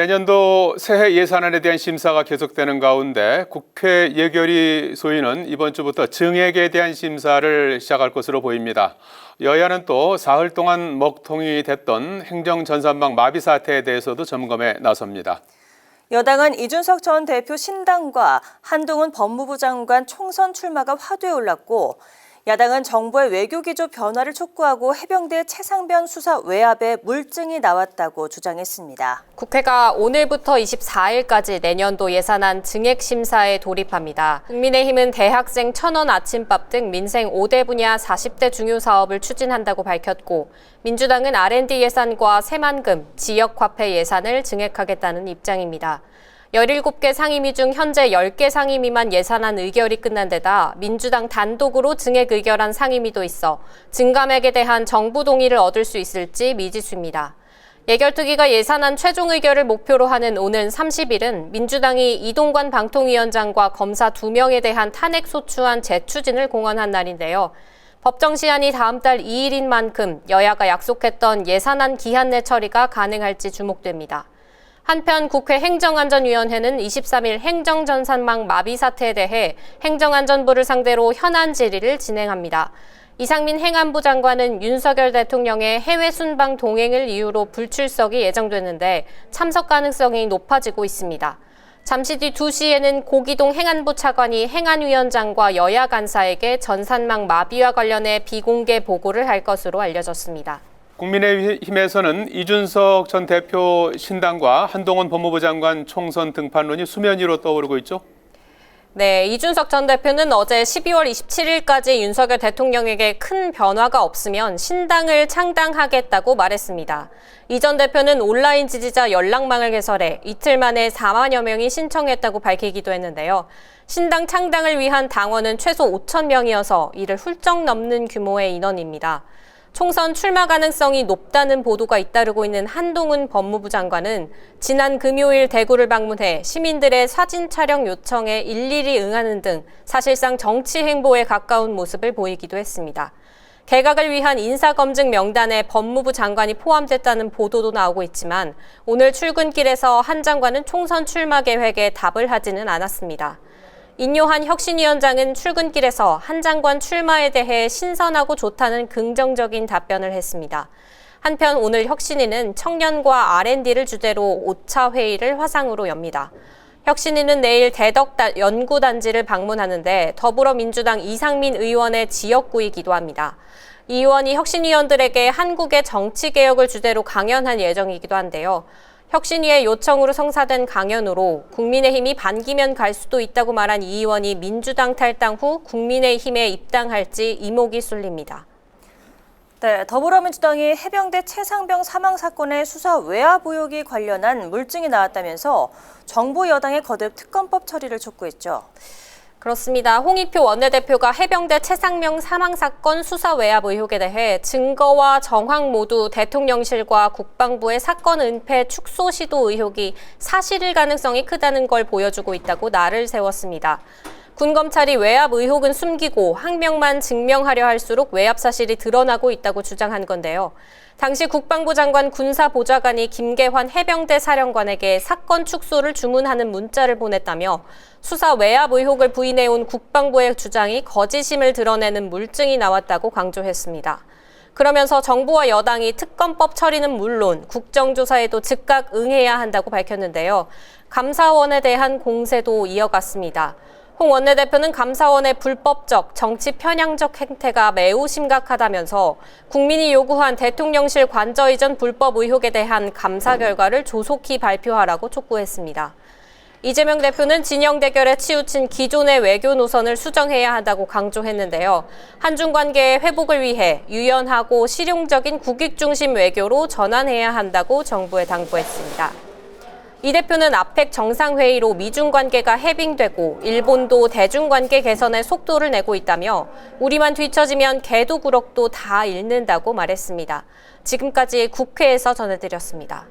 내년도 새해 예산안에 대한 심사가 계속되는 가운데 국회 예결위 소위는 이번 주부터 증액에 대한 심사를 시작할 것으로 보입니다. 여야는 또 사흘 동안 먹통이 됐던 행정전산망 마비 사태에 대해서도 점검에 나섭니다. 여당은 이준석 전 대표 신당과 한동훈 법무부 장관 총선 출마가 화두에 올랐고, 야당은 정부의 외교기조 변화를 촉구하고 해병대 최상병 수사 외압에 물증이 나왔다고 주장했습니다. 국회가 오늘부터 24일까지 내년도 예산안 증액 심사에 돌입합니다. 국민의힘은 대학생 1,000원 아침밥 등 민생 5대 분야 40대 중요 사업을 추진한다고 밝혔고, 민주당은 R&D 예산과 새만금, 지역화폐 예산을 증액하겠다는 입장입니다. 17개 상임위 중 현재 10개 상임위만 예산안 의결이 끝난 데다 민주당 단독으로 증액 의결한 상임위도 있어 증감액에 대한 정부 동의를 얻을 수 있을지 미지수입니다. 예결특위가 예산안 최종 의결을 목표로 하는 오는 30일은 민주당이 이동관 방통위원장과 검사 2명에 대한 탄핵 소추안 재추진을 공언한 날인데요. 법정 시한이 다음 달 2일인 만큼 여야가 약속했던 예산안 기한 내 처리가 가능할지 주목됩니다. 한편 국회 행정안전위원회는 23일 행정전산망 마비 사태에 대해 행정안전부를 상대로 현안 질의를 진행합니다. 이상민 행안부 장관은 윤석열 대통령의 해외 순방 동행을 이유로 불출석이 예정됐는데 참석 가능성이 높아지고 있습니다. 잠시 뒤 2시에는 고기동 행안부 차관이 행안위원장과 여야 간사에게 전산망 마비와 관련해 비공개 보고를 할 것으로 알려졌습니다. 국민의힘에서는 이준석 전 대표 신당과 한동훈 법무부 장관 총선 등판론이 수면 위로 떠오르고 있죠? 네, 이준석 전 대표는 어제 12월 27일까지 윤석열 대통령에게 큰 변화가 없으면 신당을 창당하겠다고 말했습니다. 이 전 대표는 온라인 지지자 연락망을 개설해 이틀 만에 4만여 명이 신청했다고 밝히기도 했는데요. 신당 창당을 위한 당원은 최소 5천 명이어서 이를 훌쩍 넘는 규모의 인원입니다. 총선 출마 가능성이 높다는 보도가 잇따르고 있는 한동훈 법무부 장관은 지난 금요일 대구를 방문해 시민들의 사진 촬영 요청에 일일이 응하는 등 사실상 정치 행보에 가까운 모습을 보이기도 했습니다. 개각을 위한 인사검증 명단에 법무부 장관이 포함됐다는 보도도 나오고 있지만 오늘 출근길에서 한 장관은 총선 출마 계획에 답을 하지는 않았습니다. 인요한 혁신위원장은 출근길에서 한 장관 출마에 대해 신선하고 좋다는 긍정적인 답변을 했습니다. 한편 오늘 혁신위는 청년과 R&D를 주제로 5차 회의를 화상으로 엽니다. 혁신위는 내일 대덕 연구단지를 방문하는데 더불어민주당 이상민 의원의 지역구이기도 합니다. 이 의원이 혁신위원들에게 한국의 정치개혁을 주제로 강연한 예정이기도 한데요. 혁신위의 요청으로 성사된 강연으로 국민의힘이 반기면 갈 수도 있다고 말한 이 의원이 민주당 탈당 후 국민의힘에 입당할지 이목이 쏠립니다. 네, 더불어민주당이 해병대 최상병 사망 사건의 수사 외압 의혹이 관련한 물증이 나왔다면서 정부 여당의 거듭 특검법 처리를 촉구했죠. 그렇습니다. 홍익표 원내대표가 해병대 최상병 사망 사건 수사 외압 의혹에 대해 증거와 정황 모두 대통령실과 국방부의 사건 은폐 축소 시도 의혹이 사실일 가능성이 크다는 걸 보여주고 있다고 날을 세웠습니다. 군검찰이 외압 의혹은 숨기고 항명만 증명하려 할수록 외압 사실이 드러나고 있다고 주장한 건데요. 당시 국방부 장관 군사보좌관이 김계환 해병대 사령관에게 사건 축소를 주문하는 문자를 보냈다며 수사 외압 의혹을 부인해온 국방부의 주장이 거짓임을 드러내는 물증이 나왔다고 강조했습니다. 그러면서 정부와 여당이 특검법 처리는 물론 국정조사에도 즉각 응해야 한다고 밝혔는데요. 감사원에 대한 공세도 이어갔습니다. 홍 원내대표는 감사원의 불법적, 정치 편향적 행태가 매우 심각하다면서 국민이 요구한 대통령실 관저 이전 불법 의혹에 대한 감사 결과를 조속히 발표하라고 촉구했습니다. 이재명 대표는 진영 대결에 치우친 기존의 외교 노선을 수정해야 한다고 강조했는데요. 한중 관계의 회복을 위해 유연하고 실용적인 국익 중심 외교로 전환해야 한다고 정부에 당부했습니다. 이 대표는 아펙 정상회의로 미중 관계가 해빙되고 일본도 대중관계 개선에 속도를 내고 있다며 우리만 뒤처지면 개도 구럭도 다 잃는다고 말했습니다. 지금까지 국회에서 전해드렸습니다.